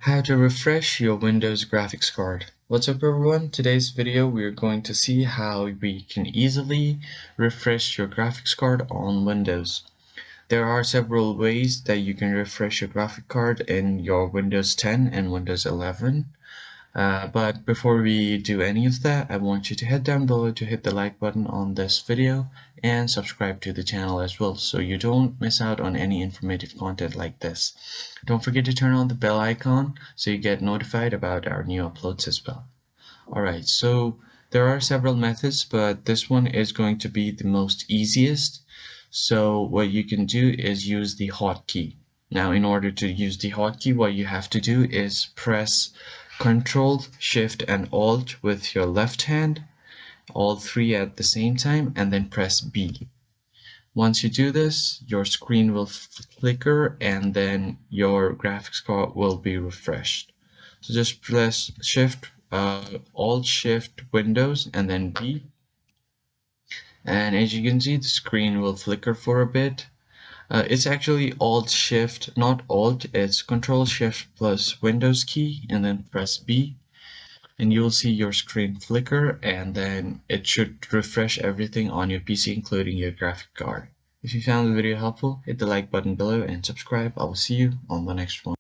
How to refresh your Windows graphics card. What's up everyone? Today's video we're going to see how we can easily refresh your graphics card on Windows. There are several ways that you can refresh your graphic card in your Windows 10 and Windows 11. But before we do any of that, I want you to head down below to hit the like button on this video and subscribe to the channel as well so you don't miss out on any informative content like this. Don't forget to turn on the bell icon so you get notified about our new uploads as well. Alright, so there are several methods, but this one is going to be the most easiest. So what you can do is use the hotkey. Now, in order to use the hotkey, what you have to do is press Control, Shift, and Alt with your left hand, all three at the same time, and then press B. Once you do this, your screen will flicker and then your graphics card will be refreshed. So just press Alt Shift Windows and then B. And as you can see, the screen will flicker for a bit. It's actually Alt Shift, not Alt, it's Control Shift plus Windows key and then press B. And you'll see your screen flicker and then it should refresh everything on your PC, including your graphic card. If you found the video helpful, hit the like button below and subscribe. I will see you on the next one.